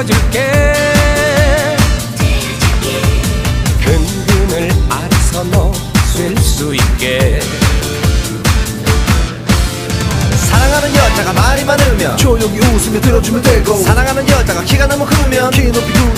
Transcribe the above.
들어줄게. 근근을 알아서 놓을 수 있게. 사랑하는 여자가 말이 많으면 조용히 웃으며 들어주면 되고, 사랑하는 여자가 키가 너무 크면 키 높이 굴러